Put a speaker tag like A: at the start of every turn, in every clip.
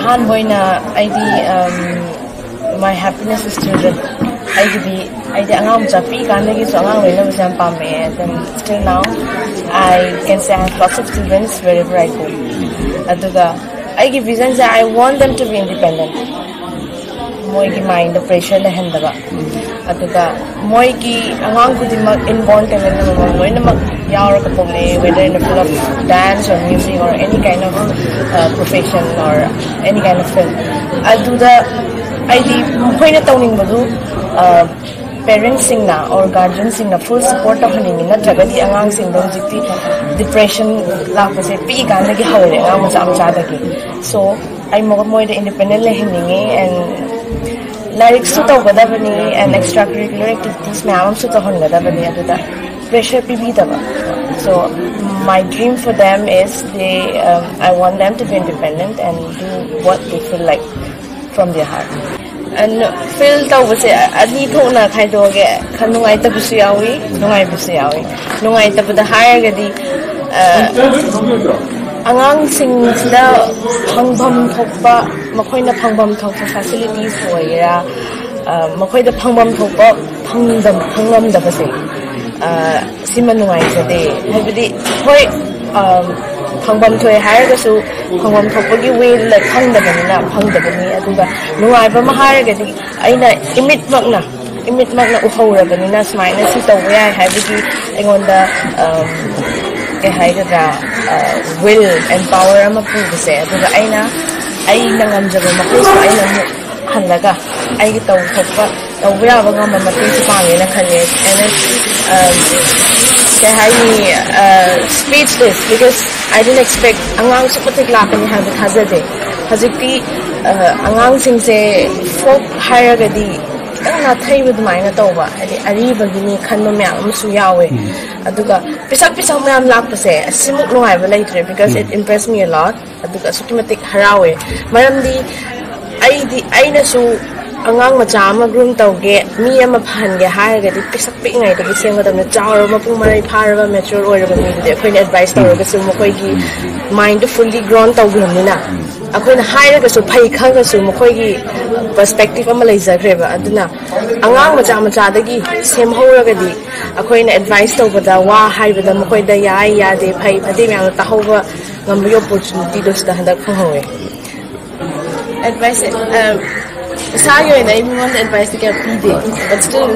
A: My happiness is children. I angang chapi kanagi so angang wala masam pame, and still now I can say I have lots of children wherever I go. Aduga I give reasons that I want them to be independent. Moi ki mind the pressure le handaba. Aduga moi ki angang ko din mag inborn kami na moi na mag yaur ka pole, whether in the field of dance or music or any kind of profession or any kind of field. Aduga I di moi na tawning badu parents sing na or guardians sing na full support of haning na jagadi angang sing dong jiti depression la ko se pi kan lagi hawre ang macha dagi. So I mo the independent le haning and lyrics to gadabani and extracurricular activities me amam su to hon gadabani aduda pressure pi bi daba. So my dream for them is I want them to be independent and do what they feel like from their heart. And feel tawba se ani thona khai do ge khanungai ta busu yawi nungai busu yawi nungai ta bada higher gadi angang sing sida phangbam thokpa makhoina phangbam thokpa facilities hoira makhoida phangbam thokpa phangnam da base sima nungai jade habidi hoi phangbam thoi higher gasu phangbam thokpagi way like phangdabani na phangdabani aduga nungai ba ma higher gadi aina imit makna uhawrabani na smaina si tawya hai habidi engonda ke haiga will and power ama pu base aduga aina ngamjaba makus aina hanlaga ai gi taw thokpa tawya ba ngam ma tin pa le na khale and speechless because I didn't expect angang su patik lakani ha khazade hazikti angang sing se folk higher gadi na thai with mine tawba ari bagini khanno me am su yawe aduga pisak me am lakpase simuk no I later because it impressed me a lot aduga sukimatik harawe maramdi I na su angang macha ama groom tawge mi ama phange hairagadi pisak pi ngai da biseng da na chawra mapung marai pharaba mature oiraba mi de khoi advice tawga su mokoi gi mind fully grown tawgni na akoina hairaga su phai khaga su mokoi gi perspective ama leizagreba aduna angang macha dagi sem horagadi akoina advice tawba da wa haibada mokoi da ya de phai phade me am tahoba ngambi opportunity dos da handak phahowe advice everyone advice to get PD, but still,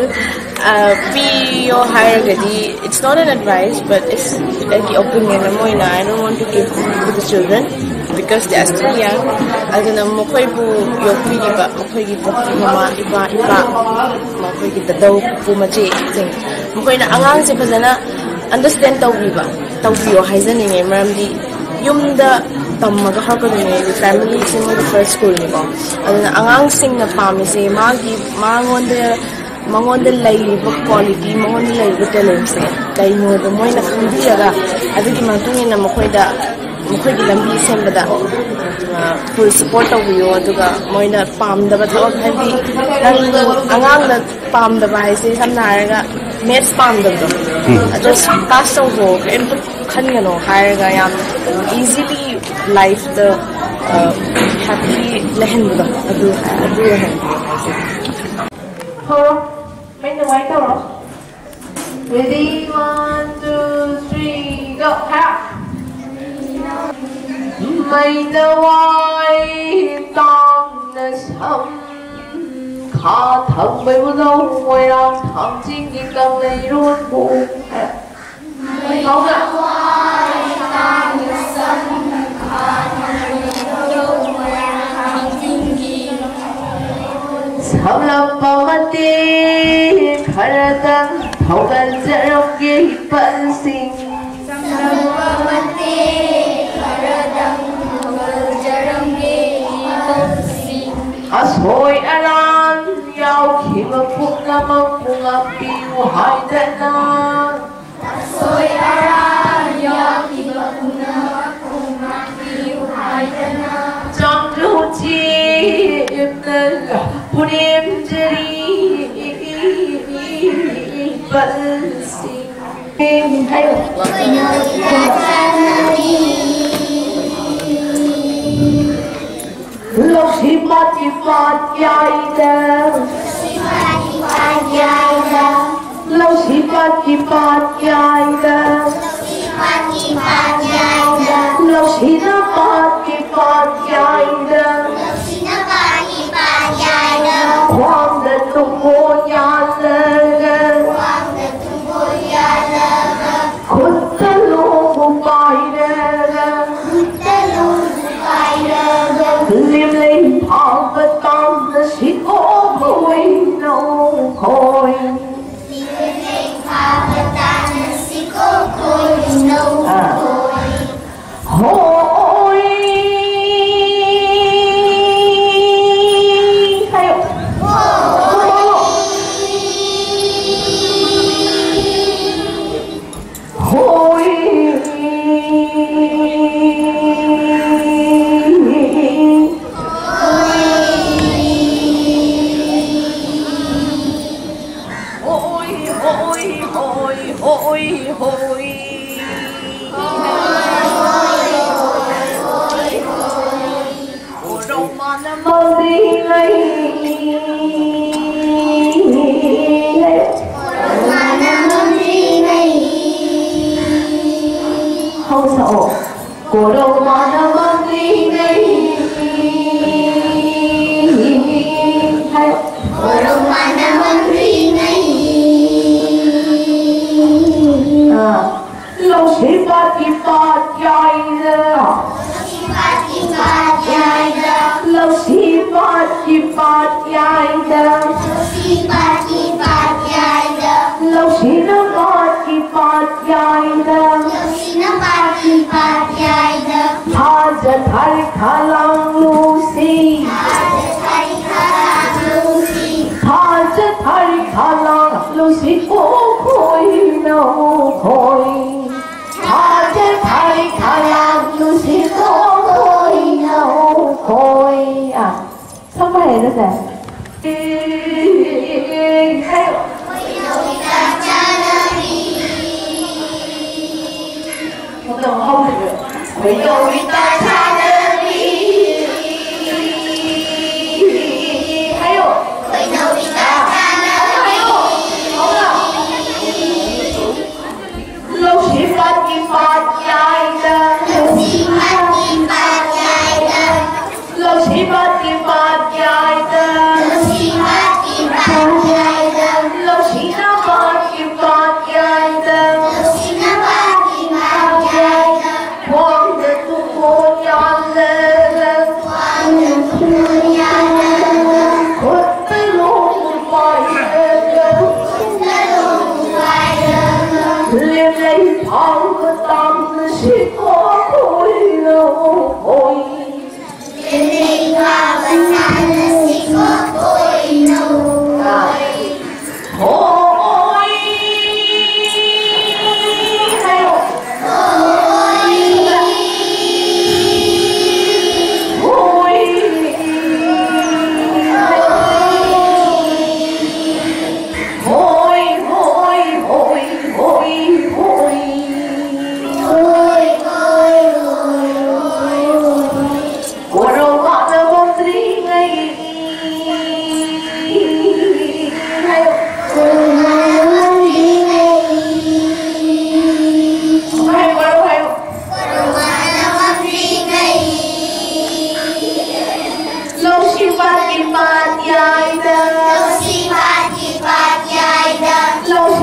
A: your higher gadi. It's not an advice, but it's like the opinion. I don't want to give to the children because they are still young. As in, mokoi bu your PD ba mokoi gi bukti mama iba mokoi gi tadaw pu machi thing. Mokoi na angang se phazana understand tawbi haizani nge maramdi yumda tamaga hakadune the family is in the first school ni ko aduna angang sing na pami se mangonde laiba quality mangonde laiba talent se kai no do moi na khandi jaga adugi mantungi na mokoi gi lambi sembada full support of you aduga moi na pamda ba thawak hadi angang na pamda ba hai se samna araga maths pamda do just pass over and khanno haiga yam easily life the happy lehen do adu make the white go ready 1 2 3 go ha make the white dong the sum kha thang bai bu do wai long thang jing gi dong lei ruan bu không ạ Sao lâm bao mati kharadan thogan jarong ge pan sing Sao lâm mati kharadan thogan jarong ge pan sing Asoi aran yau khima punga piu haidana Asoi aran yau khima punga piu haidana Trong lưu chi punim jari balsi hay
B: sĩ phát dài đờ lâu sĩ phát dài đờ lâu sĩ nó phát dài đờ khoang đất tung vô nhà lơ khuất ta lô một bài đờ liêm lên thảo và tâm là sĩ có khôi nâu khôi hôi không sợ cổ đầu mà nó mang đi ngay hay cổ đầu mà nó mang đi ngay lâu sĩ phát dài ra lâu sĩ phát dài ra lâu sĩ nó phát dài ra Haja thari khalang lusi Haja thari khalang lusi ko khoi no khoi Haja thari khalang lusi ko khoi no khoi à sao cái này nó sẽ không được Hãy subscribe cho kênh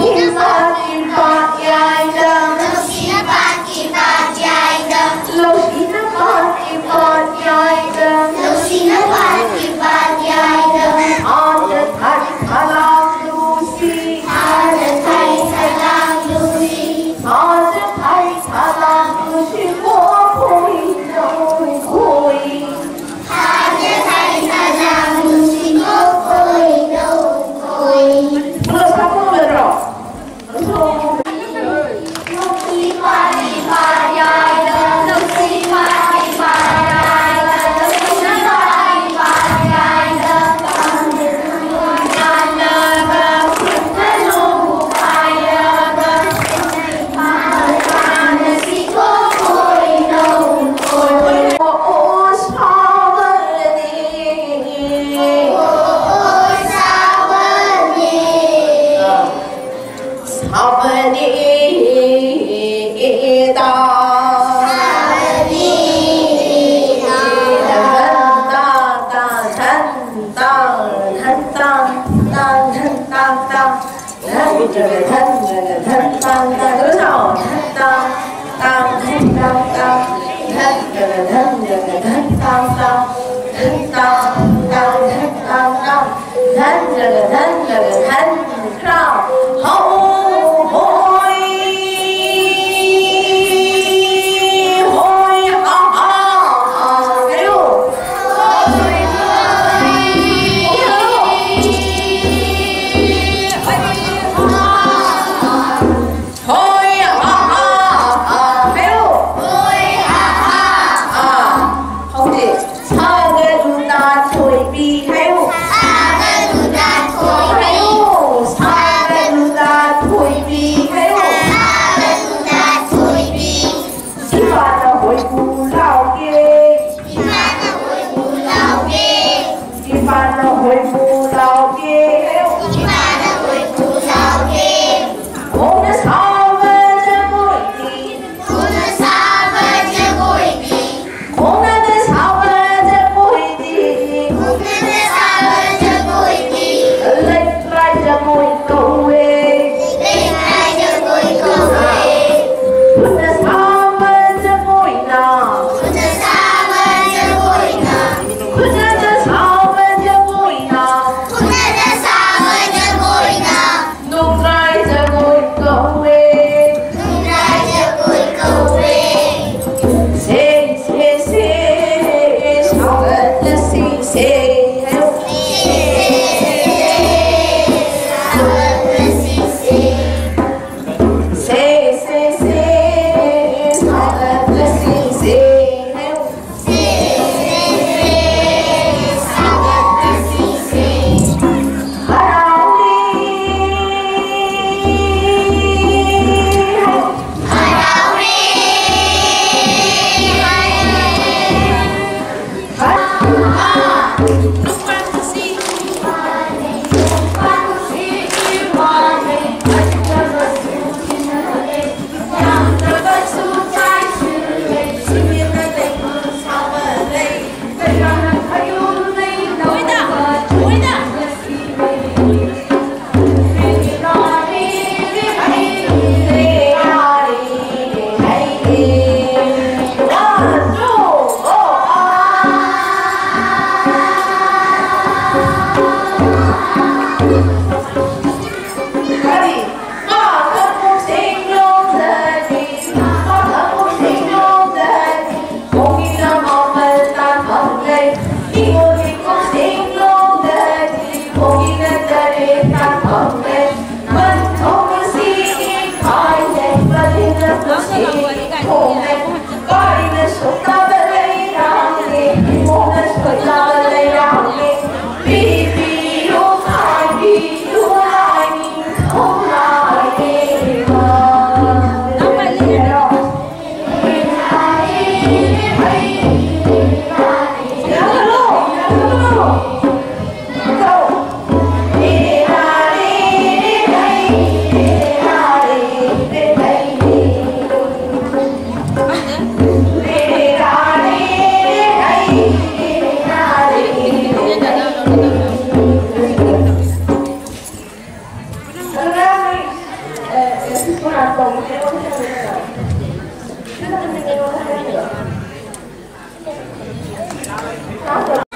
B: Ghiền Mì Gõ để không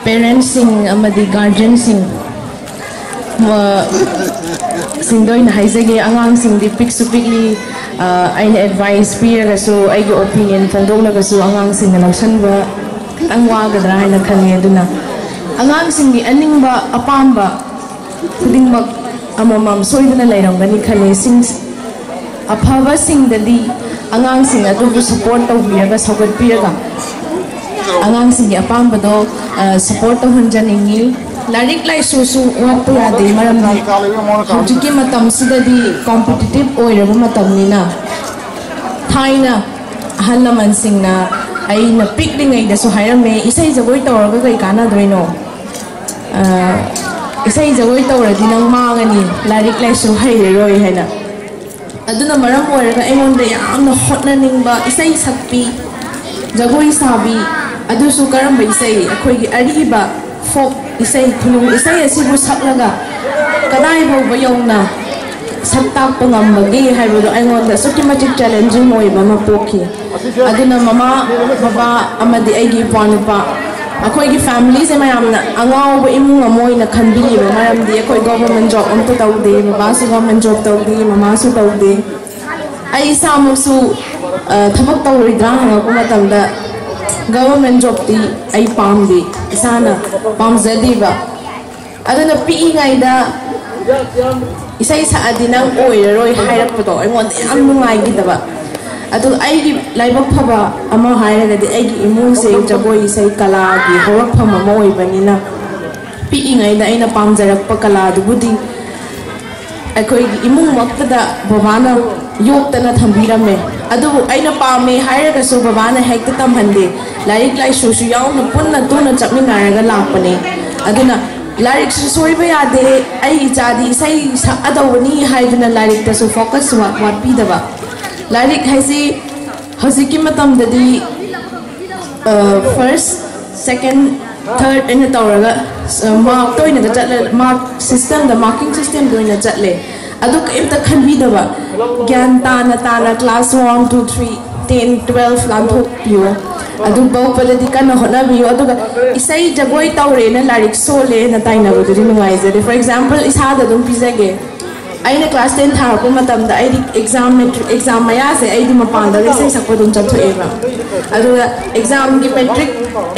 A: Parents sing amadi guardian sing singdoi na haizage angang sing di pick supikli aina advice piraga so ai go opinion fandong naga so angang sing na lamsanba angwa gadra haina khange aduna angang sing di aningba apamba khudingmak amamam soidana lairangani khane sing aphava sing dadi angang sing adu support tawbiraga sagat piraga angang sing di apamba do support to hanjaningi larik lai su wat ya de maram ni hujiki matam sida di competitive oira ba matam ni na thaina halaman sing na ai na pick ding ai da so hairam me isai jagoi tawra ga kai kana doino isai jagoi tawra di nang mangani larik lai su haire roi haina aduna maram oira ga engon da yamna hotna ningba isai sakpi jagoi sabi adu su karam ba isai akhoi gi ariba folk isai thunung isai asibu saklaga kadai bo bayongna
C: saktak pangambagi haibudo aingonda sukimatic challenging oiba mapoki aduna mama baba amadi aigi panupa akoi gi family se mayamna angao bo imung amoina khanbi ba mayam di akoi government job amta tawde baba su government job tawde mama su tawde ai samusu thabak tawridra hanga ko matamda government job ti ai pamdi isana pamzadi ba aduna pi ngaida isai sa adinang oiroi hairapado aingon yam nungai gidaba adu ai laibak phaba ama hairaga di ai imung se jagoi isai kala gi horak phama moi banina pi ngaida aina pamjarak pa kala du budi akoi imung maktada babana yoktana thambirame adu aina pame hairaga so babana hekta tamhande laik lai shu shu yaw na punna tuna chapminaraga lakpane aduna लारिक सोई यादे इचादी सही अदवनी हाइदना लारिक तसु focus वाट पीदबा लारिक हाइसी हजिकी मतमददी फर्स्ट सेकंड थर्ड इन तौरगा मार्क तोइना चले mark system the marking system दोइना चले अदु केमता खनबीदबा ज्ञान ताना क्लास 1 2 3 10 12 लांथोक पियो adu bawpaladi kana honabiyo aduga isai jagoi tawrena larik sole na taina buduri nungaizade for example isada dum pizage aina class 10 tharako matamda ai exam maya se ai di mapanda isai sakpadum chathoeba aduga exam gi metric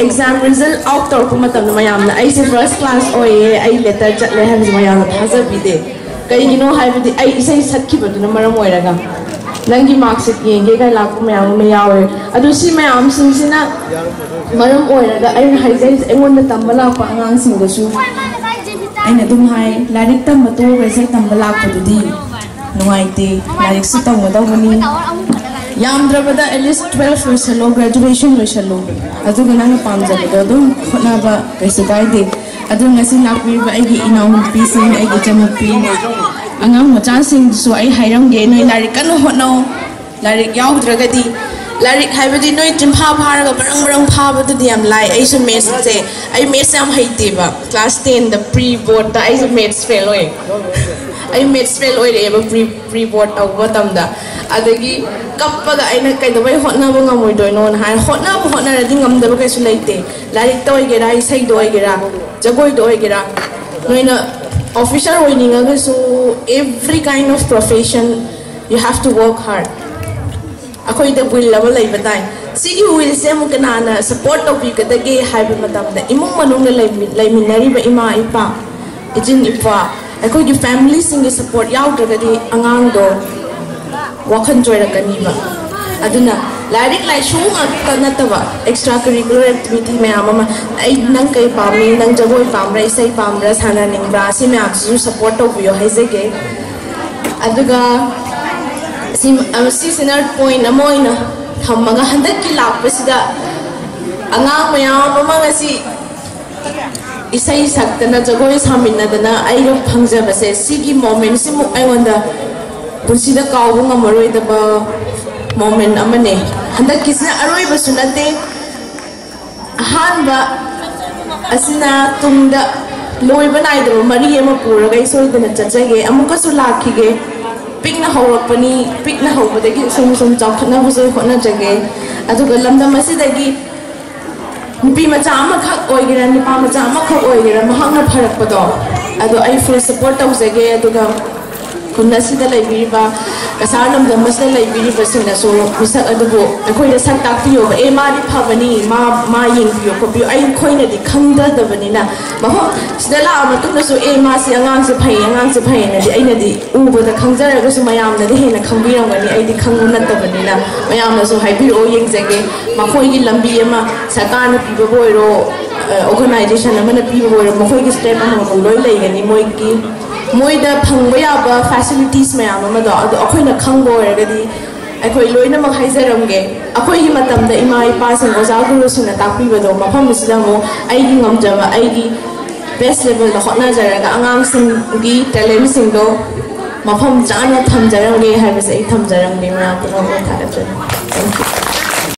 C: exam result out tor ko matamda mayamna ai se first class oye ai letter chatle habis mayam thazabide kai gino haibidi ai isai satkibaduna maram oiraga nangi marks yenge kai lakku mayam me yawe adu si mayam singsina maram oiraga ai haizai engon tambala pa angang singdasu aina dum hai larik tam to resai tambala pa dudi nuaite larik su taw dawani yam drabada at least 12 resalo graduation resalo adu ganang pamja do dum khona ba kaise gaide adu ngasi lakwi ba ai gi inaw pi sing ai gi chamapi angang macha sing so ai hairam ge noi larik kan hono larik yaudragadi larik haibadi noi timpha pharaga barang phaba du diam lai ai so maths se ai maths am haite ba class 10 the pre board da ai so maths fail oi ai maths fail oi re ba pre board au batam da adagi kappaga aina kai da bai hotna ba ngamoi doi non ha hotna ra dingam da ba kai su leite larik toy ge ra sai doi ge ra jagoi doi ge ra noina officer hoininga so every kind of profession you have to work hard akoi da will level lai batai sigi will se mu kana support of you kadage haiba matam da imung manung lai minari ba ima ipa ejin ipa akoi gi family singi support yaw dagadi angang do wakhan joira kani ba aduna larik lai shunga kanataba extracurricular activity me ama ai nang kai pamni nang jagoi pamra isai pamra sana ningbra si me absu support of you haizege aduga si sinar point amoina thamaga handak ki lakpasida anga mayam ama ngasi isai saktana jagoi samina dana ai ro phangja base sigi moment simu ai wanda punsida kawu ngamaroi da ba moment amane handak kisna aroi basunate hanba asina tungda loi banai da mari ema pura gai soi dana chachage amuka su lakhige pikna hawapani pikna hawbadagi sum chawkhna busoi khona jage aduga lamda masidagi nupi macha ama khak oigira nipa macha ama khak oigira mahangna pharakpado adu ai full support tawjage aduga kunna sida laibiriba kasar lamda masla laibiriba sina so misak adugo akoi da sak taktiyo ba e ma di phabani ma ying piyo ko piyo ai khoina di khangda da banina ma ho sida la ama tu so e ma si angang se phai na di aina di uba da khangjara ga su mayam na di hena khangbiram gani ai di khangu na da banina mayam na so haibi o yeng jage ma khoi gi lambi ama sarkar na pibo boiro organization amana pibo boiro ma khoi gi step ama ko loi lai gani moi da phangba ya ba facilities mayam ama da adu akhoi na khangbo ergadi akhoi loina ma haijaramge akhoi hi matam da ima ipa sing oja guru sina takpi ba do mafam sida mo ai gi ngamjaba ai gi best level da hotna jaraga angang sing gi talent sing do mafam jana thamjaramge haibase ai thamjaramge ma to mo tha thank you